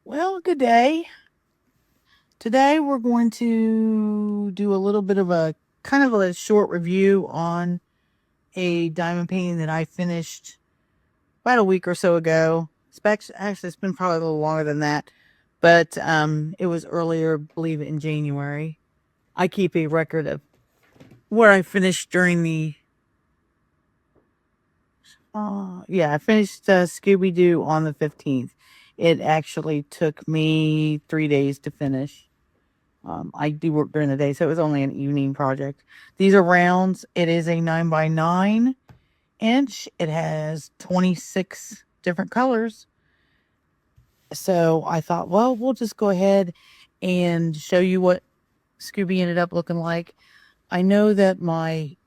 Well, good day. Today we're going to do a little bit of a kind of a short review on a diamond painting that I finished about a week or so ago. Actually, it's been probably a little longer than that, but it was earlier, I believe, in January. I keep a record of where I finished during the. I finished Scooby Doo on the 15th. It actually took me 3 days to finish. I do work during the day, so it was only an evening project. These are rounds. It is a 9 by 9 inch. It has 26 different colors. So I thought, well, we'll just go ahead and show you what Scooby ended up looking like. I know that my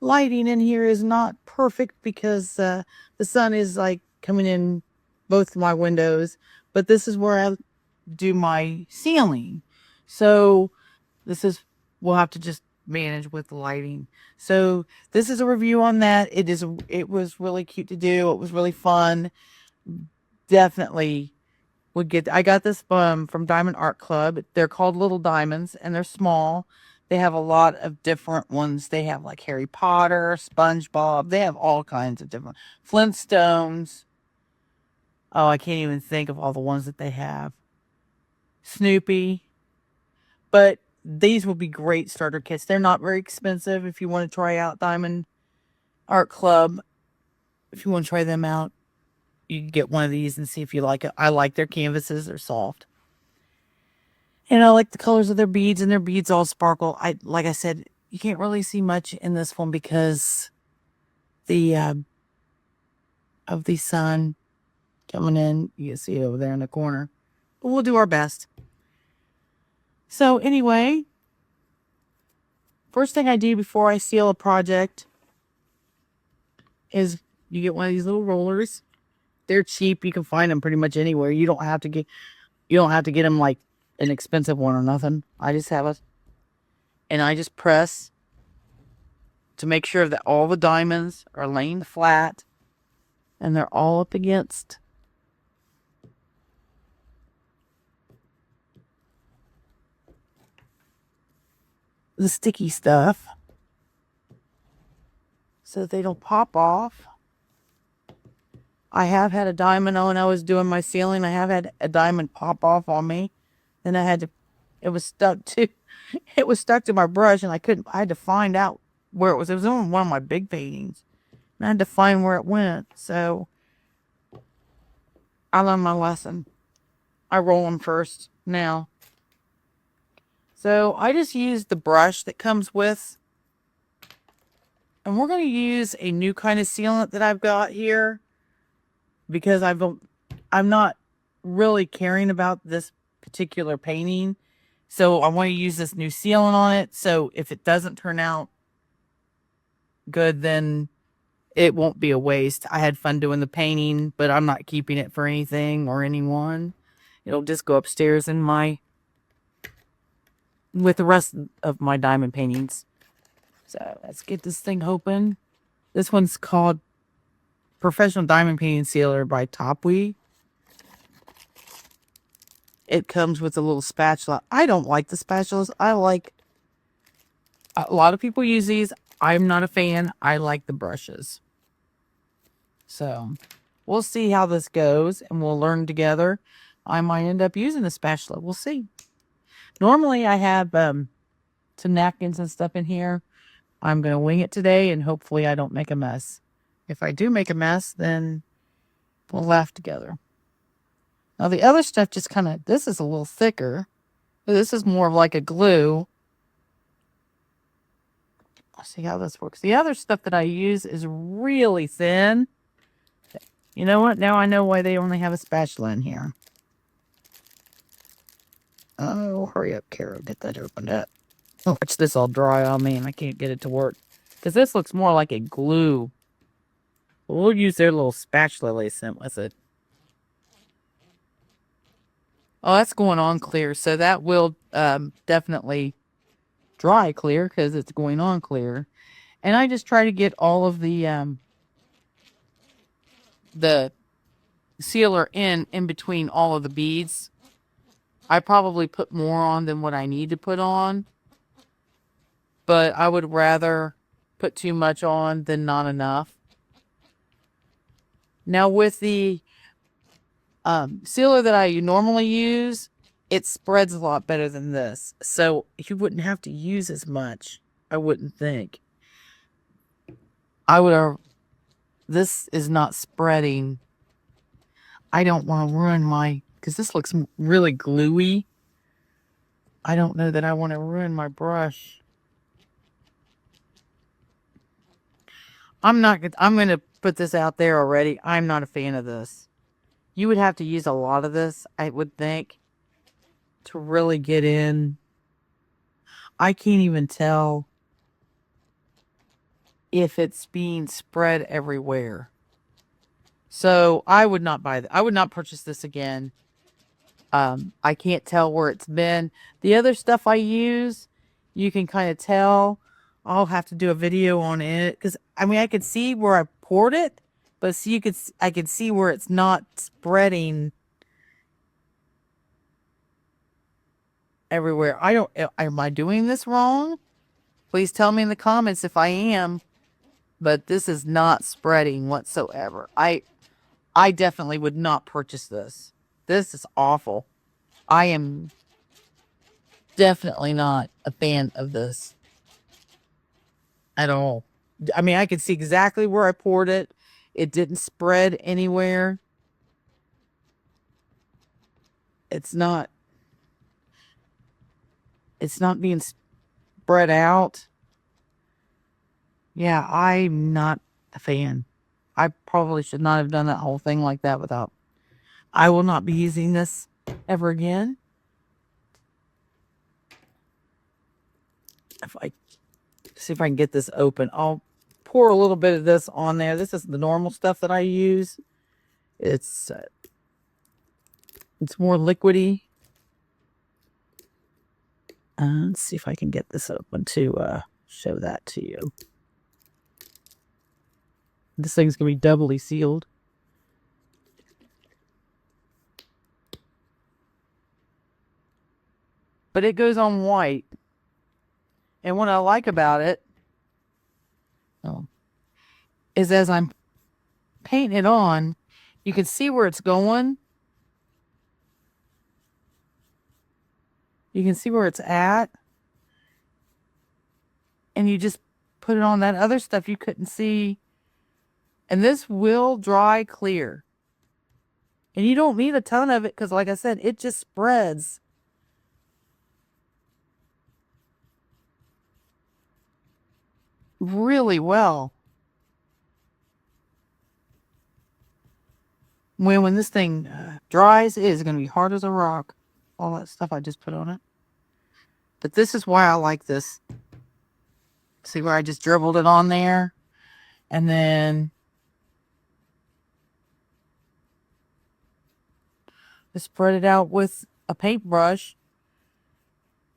lighting in here is not perfect because the sun is like coming in both my windows, but this is where I do my ceiling. So this is, we'll have to just manage with the lighting. So this is a review on that. It was really cute to do. It was really fun. Definitely I got this from Diamond Art Club. They're called Little Diamonds and they're small. They have a lot of different ones. They have like Harry Potter, SpongeBob. They have all kinds of different Flintstones. Oh, I can't even think of all the ones that they have. Snoopy. But these will be great starter kits. They're not very expensive if you want to try out Diamond Art Club. If you want to try them out, you can get one of these and see if you like it. I like their canvases. They're soft. And I like the colors of their beads, and their beads all sparkle. Like I said, you can't really see much in this one because the of the sun coming in. You can see it over there in the corner. But we'll do our best. So anyway, first thing I do before I seal a project is you get one of these little rollers. They're cheap. You can find them pretty much anywhere. You don't have to get them like an expensive one or nothing. I just have and I just press to make sure that all the diamonds are laying flat and they're all up against the sticky stuff so that they don't pop off. I have had a diamond when I was doing my ceiling. I have had a diamond pop off on me. Then it was stuck to, it was stuck to my brush and I had to find out where it was. It was on one of my big paintings. And I had to find where it went. So I learned my lesson. I roll them first now. So I just used the brush that comes with, and we're going to use a new kind of sealant that I've got here because I'm not really caring about this particular painting. So I want to use this new sealant on it. So if it doesn't turn out good, then it won't be a waste. I had fun doing the painting, but I'm not keeping it for anything or anyone. It'll just go upstairs with the rest of my diamond paintings. So let's get this thing open. This one's called Professional Diamond Painting Sealer by Topwee. It comes with a little spatula. I don't like the spatulas. A lot of people use these. I'm not a fan. I like the brushes. So we'll see how this goes and we'll learn together. I might end up using the spatula. We'll see. Normally I have some napkins and stuff in here. I'm going to wing it today and hopefully I don't make a mess. If I do make a mess, then we'll laugh together. Now the other stuff just this is a little thicker. This is more of like a glue. Let's see how this works. The other stuff that I use is really thin. You know what? Now I know why they only have a spatula in here. Oh, hurry up, Carol. Get that opened up. Watch this all dry on me and I can't get it to work. Because this looks more like a glue. We'll use their little spatula they sent with it. Oh, that's going on clear. So that will definitely dry clear because it's going on clear. And I just try to get all of the sealer in between all of the beads. I probably put more on than what I need to put on, but I would rather put too much on than not enough. Now with the sealer that I normally use, it spreads a lot better than this. So you wouldn't have to use as much, I wouldn't think. I would, this is not spreading. I don't want to ruin my, because this looks really gluey. I don't know that I want to ruin my brush. I'm going to put this out there already. I'm not a fan of this. You would have to use a lot of this, I would think, to really get in. I can't even tell if it's being spread everywhere. So I would not buy that. I would not purchase this again. I can't tell where it's been. The other stuff I use, you can kind of tell. I'll have to do a video on it because I mean I could see where I poured it, but see I could see where it's not spreading everywhere. Am I doing this wrong? Please tell me in the comments if I am, but this is not spreading whatsoever. I definitely would not purchase this. This is awful. I am definitely not a fan of this at all. I mean, I could see exactly where I poured it. It didn't spread anywhere. It's not being spread out. Yeah, I'm not a fan. I probably should not have done that whole thing like that without. I will not be using this ever again. If I see if I can get this open, I'll pour a little bit of this on there. This is the normal stuff that I use. It's more liquidy. Let's see if I can get this open to show that to you. This thing's gonna be doubly sealed. But it goes on white. And what I like about it is as I'm painting it on, you can see where it's going. You can see where it's at. And you just put it on. That other stuff you couldn't see. And this will dry clear. And you don't need a ton of it because, like I said, it just spreads. Really well. When this thing dries, it is going to be hard as a rock. All that stuff I just put on it. But this is why I like this. See where I just dribbled it on there? And then I spread it out with a paintbrush.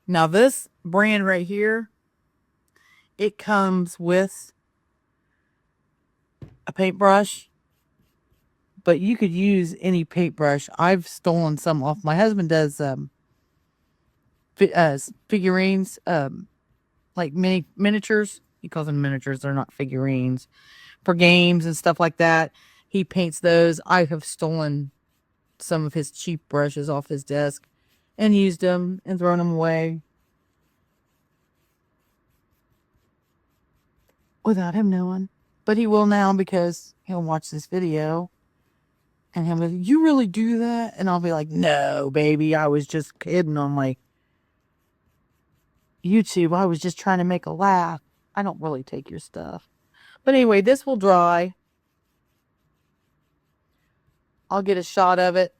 Now this brand right here, it comes with a paintbrush. But you could use any paintbrush. I've stolen some off. My husband does figurines, like miniatures. He calls them miniatures. They're not figurines. For games and stuff like that. He paints those. I have stolen some of his cheap brushes off his desk and used them and thrown them away without him knowing. But he will now because he'll watch this video. And he'll be like, you really do that? And I'll be like, no, baby. I was just kidding on my YouTube. I was just trying to make a laugh. I don't really take your stuff. But anyway, this will dry. I'll get a shot of it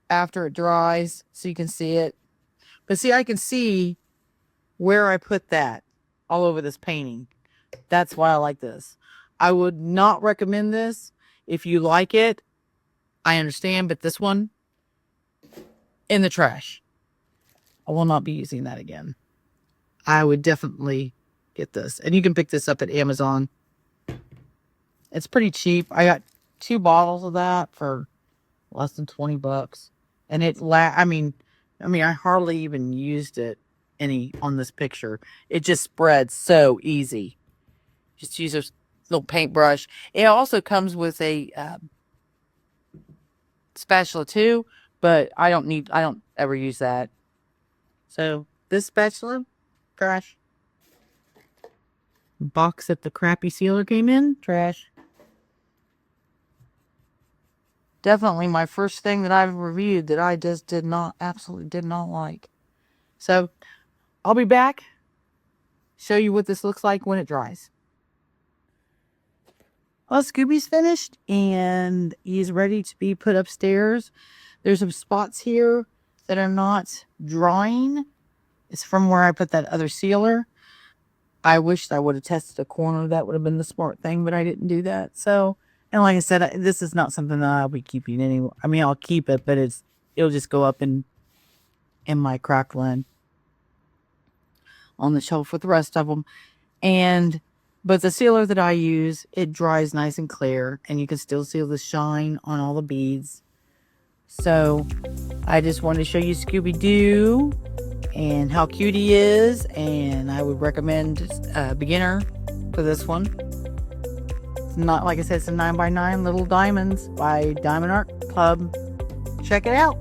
after it dries so you can see it. But see, I can see where I put that all over this painting. That's why I like this. I would not recommend this. If you like it, I understand, but this one, in the trash. I will not be using that again. I would definitely get this. And you can pick this up at Amazon. It's pretty cheap. I got 2 bottles of that for less than 20 bucks. And I mean, I hardly even used it any on this picture. It just spreads so easy. Just use a little paintbrush. It also comes with a spatula too, but I don't ever use that. So this spatula, trash. Box that the crappy sealer came in, trash. Definitely my first thing that I've reviewed that I just absolutely did not like. So I'll be back, show you what this looks like when it dries. Well, Scooby's finished and he's ready to be put upstairs. There's some spots here that are not drying. It's from where I put that other sealer. I wished I would have tested a corner. That would have been the smart thing, but I didn't do that. So, and like I said, this is not something that I'll be keeping anyway. I mean, I'll keep it, but it'll just go up in my crackling on the shelf with the rest of them. But the sealer that I use, it dries nice and clear, and you can still see the shine on all the beads. So I just wanted to show you Scooby Doo and how cute he is, and I would recommend a beginner for this one. It's not, like I said, it's a 9x9 Little Diamondz by Diamond Art Club. Check it out.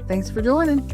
Thanks for joining.